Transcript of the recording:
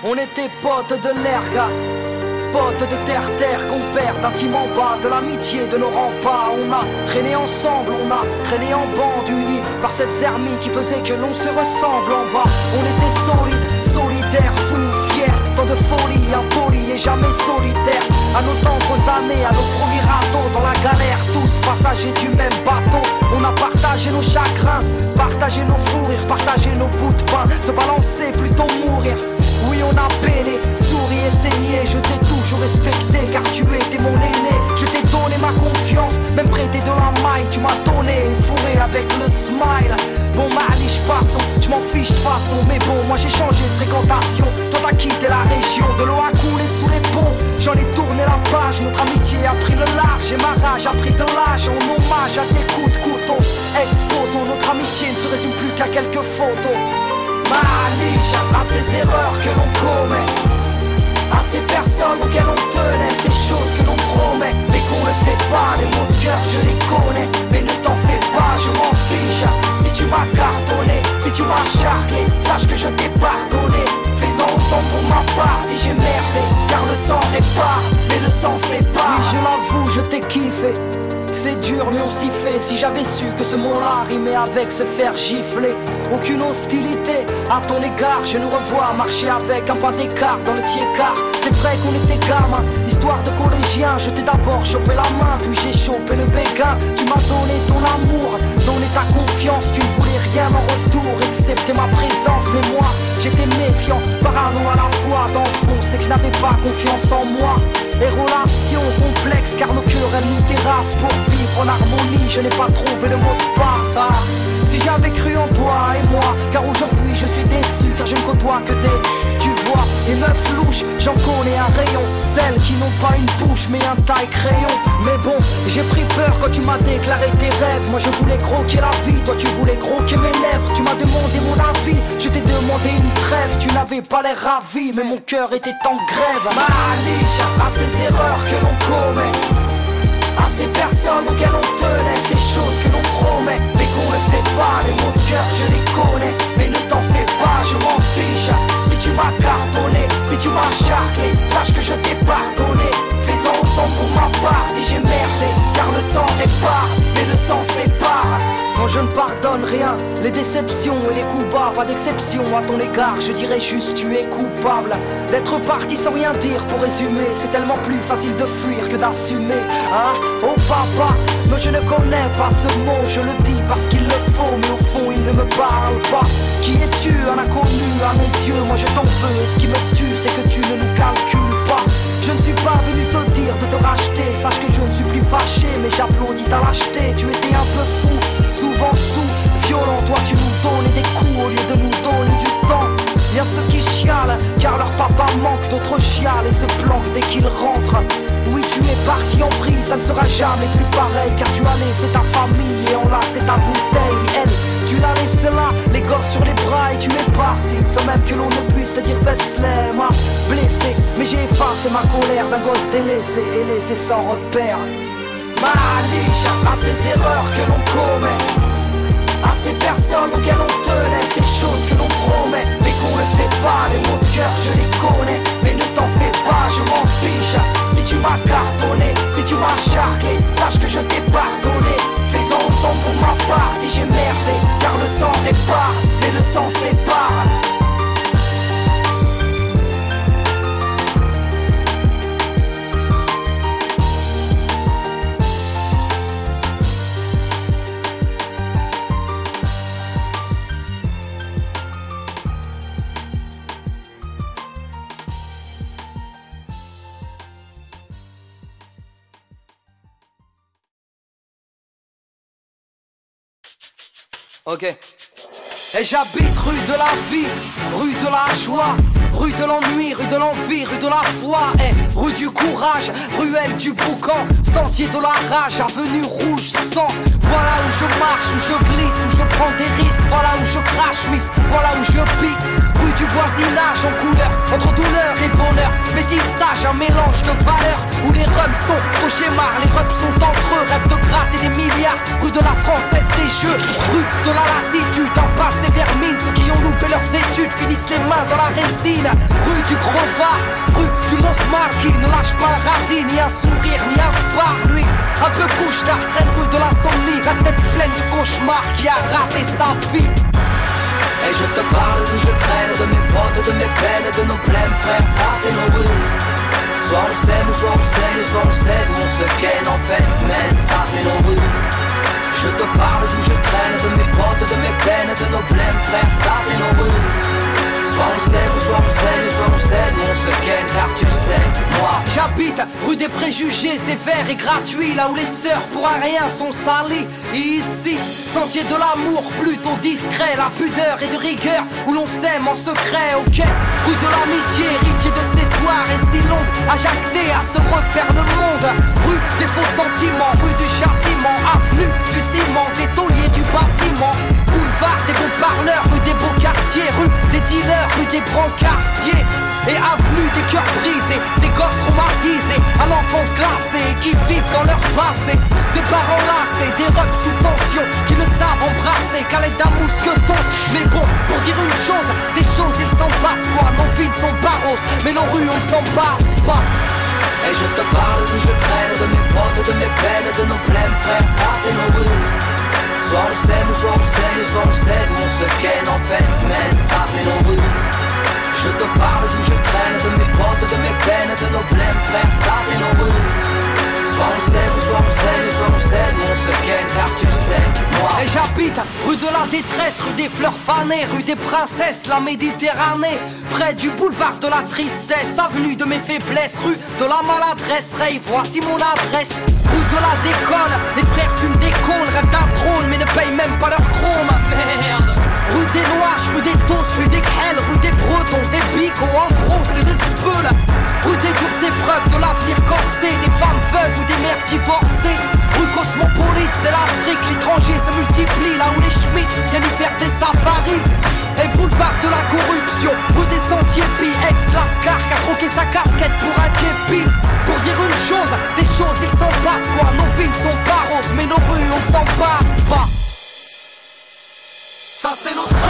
On était potes de l'erga, potes de terre-terre, compères d'intime en bas, de l'amitié de nos remparts. On a traîné ensemble, on a traîné en bande, unis par cette zermie qui faisait que l'on se ressemble en bas. On était solides, solidaires, fous, fiers, tant de folie, impolis et jamais solitaires. À nos tendres années, à nos premiers radeaux, dans la galère, tous passagers du même bateau. On a partagé nos chagrins, partagé nos fous rires, partagé nos bouts de pain, se balancer plutôt mourir. Oui, on a peiné, souri et saigné. Je t'ai toujours respecté car tu étais mon aîné. Je t'ai donné ma confiance, même prêté de la maille. Tu m'as donné fourré avec le smile. Bon, Maliche, passons, je m'en fiche de façon. Mais bon, moi j'ai changé de fréquentation. Toi t'as quitté la région, de l'eau a coulé sous les ponts. J'en ai tourné la page, notre amitié a pris le large. Et ma rage a pris de l'âge en hommage à tes coups de couteau. Ex-poteau, notre amitié ne se résume plus qu'à quelques photos. Maliche, à ces erreurs que l'on commet, à ces personnes auxquelles on tenait, ces choses que l'on promet, mais qu'on ne fait pas. Les mots de cœur je les connais, mais ne t'en fais pas, je m'en fiche. Si tu m'as cartonné, si tu m'as charclé, sache que je t'ai pardonné. Fais-en autant pour ma part si j'ai merdé, car le temps répare, mais le temps sépare. Oui, je l'avoue, je t'ai kiffé. C'est dur mais on s'y fait. Si j'avais su que ce mot-là rimait avec se faire gifler. Aucune hostilité à ton égard. Je nous revois marcher avec un pas d'écart dans le tiers-quart. C'est vrai qu'on était gamins, histoire de collégiens. Je t'ai d'abord chopé la main, puis j'ai chopé le béguin. Tu m'as donné ton amour, donné ta confiance. Tu ne voulais rien en retour, excepté ma présence. Mais moi, j'étais méfiant, parano à la fois. Dans le fond, c'est que je n'avais pas confiance en moi. Les relations complexes car nos cœurs elles nous terrassent. Pour vivre en harmonie, je n'ai pas trouvé le mot de passe. Ah, si j'avais cru en toi et moi, car aujourd'hui je suis déçu, car je ne côtoie que des, tu vois, les meufs louches, j'en connais un rayon. Celles qui n'ont pas une bouche mais un taille crayon. Mais bon, j'ai pris peur quand tu m'as déclaré tes rêves. Moi je voulais croquer la vie, toi tu voulais croquer mes lèvres. Tu m'as demandé mon avis, je t'ai demandé une trêve. Tu n'avais pas l'air ravi, mais mon cœur était en grève. Maliche, à ces erreurs que l'on commet, à ces personnes auxquelles on tenait, ces choses que l'on promet, mais qu'on ne fait pas. Les mots de cœur je les connais, mais ne t'en fais pas, je m'en fiche. Si tu m'as cartonné, si tu m'as charclé, sache que je t'ai pardonné. Fais-en autant pour ma part si j'ai merdé, car le temps répare, mais le temps sépare. Quand je ne pardonne rien, les déceptions et les coups bas, pas d'exception à ton égard, je dirais juste tu es coupable d'être parti sans rien dire. Pour résumer, c'est tellement plus facile de fuir que d'assumer. Hein? Oh papa, mais je ne connais pas ce mot, je le dis parce qu'il le faut, mais au fond il ne me parle pas. Qui es-tu, un inconnu à mes yeux? Moi je t'en veux, et ce qui me tue c'est que tu ne nous calcules pas. Je ne suis pas venu te dire de te racheter, sache que je ne suis plus fâché, mais j'applaudis ta lâcheté. Tu étais un peu fou, souvent sous, violent, toi tu nous donnais des coups au lieu de nous donner du temps. Y'a ceux qui chialent, car leur papa manque, d'autres chialent et se planquent dès qu'ils rentrent. Oui, tu es parti en vrille, ça ne sera jamais plus pareil, car tu as laissé ta famille et enlacé ta bouteille. Elle, tu l'as laissé là, les gosses sur les bras et tu es parti, sans même que l'on ne puisse te dire baisse-les. M'a blessé, mais j'ai effacé ma colère d'un gosse délaissé et laissé sans repère. Maliche, à ces erreurs que l'on commet, à ces personnes auxquelles on tenait, ces choses que l'on promet, mais qu'on ne fait pas. Les mots de cœur je les connais, mais ne t'en fais pas, je m'en fiche. Si tu m'as cartonné, si tu m'as charclé, sache que je t'ai pardonné. Fais-en autant pour ma part si j'ai merdé, car le temps répare, mais le temps sépare. Ok. Et j'habite rue de la vie, rue de la joie, rue de l'ennui, rue de l'envie, rue de la foi, et rue du courage, ruelle du boucan, sentier de la rage, avenue rouge sang. Voilà où je marche, où je glisse, où je prends des risques, voilà où je crache, miss, voilà où je pisse. Rue du voisinage en couleur, entre douleur et bonheur, métissage, un mélange de valeurs, où les rums sont cauchemars, les rums sont entre eux, rêve de gratter des des milliards, rue de la Française des Jeux, rue de la lassitude, en face des vermines. Ceux qui ont loupé leurs études finissent les mains dans la résine. Rue du Gros Var, rue du Mont-Smart, qui ne lâche pas un radis, ni un sourire, ni un spar. Lui, un peu couche-tard, traîne rue de l'insomnie, la tête pleine de cauchemars, qui a raté sa vie. Et je te parle d'où je traîne, de mes potes, de mes peines, de nos blèmes, frère, ça c'est nos rues. Soit on s'aime, soit on s'aime, soit on sait d'où on se ken en fait, mais ça c'est nos rues. Je te parle d'où je traîne, de mes potes, de mes peines, de nos blèmes, frère, ça c'est nos rues. Soit on s'aime, soit on s'aime, soit on sait d'où on se ken, car tu sais, moi j'habite rue des préjugés sévères et gratuits, là où les sœurs pour un rien sont salies. Et ici, sentier de l'amour plutôt discret, la pudeur et de rigueur, où l'on s'aime en secret, ok. Rue de l'amitié, héritier de ces soirées si longues, à jacter, à se refaire le monde. Rue des faux sentiments, rue du châtiment, avenue du ciment, des tauliers du bâtiment. Boulevard des beaux parleurs, rue des beaux quartiers, rue des dealers, rue des brancardiers. Et avenue des cœurs brisés, des gosses traumatisés, à l'enfance glacée, qui vivent dans leur passé. Des parents lassés, des rôles sous tension, qui ne savent embrasser qu'à l'aide d'un mousqueton. Mais bon, pour dire une chose, des choses il s'en passe quoi. Nos vies ne sont pas roses, mais nos rues on ne s'en passe pas. Et je te parle d'où je traîne, de mes potes, de mes peines, de nos blèmes, frère, ça c'est nos rues. Soit on s'aime, soit on s'aime, soit on sait d'où on se ken en fait, mais ça c'est nos rues. Je te parle d'où je traîne, de mes potes, de mes peines, de nos blèmes, frère, ça c'est nos rues. Soit on s'aime, soit on s'aime, soit on sait d'où on se ken, car tu sais, moi. Et j'habite rue de la détresse, rue des fleurs fanées, rue des princesses, la Méditerranée. Près du boulevard de la tristesse, avenue de mes faiblesses, rue de la maladresse. Ray, voici mon adresse. Rue de la décolle, les frères fument des cônes, rêvent d'un trône mais ne payent même pas leur chrome. Merde. Rue des Noirs, rue des Tosses, rue des Crelles, rue des Bretons, des Bicots, en gros c'est le speux. Rue des dures épreuves de l'avenir corsé, des femmes veuves ou des mères divorcées. Rue cosmopolite, c'est l'Afrique, l'étranger se multiplie, là où les Schmitt viennent y faire des safaris. Et boulevard de la corruption, rue des Sentiers Pis, ex-Lascar qui a troqué sa casquette pour un képi. Pour dire une chose, des choses il s'en passe quoi. Nos vies ne sont pas roses, mais nos rues on ne s'en passe pas. Ça c'est notre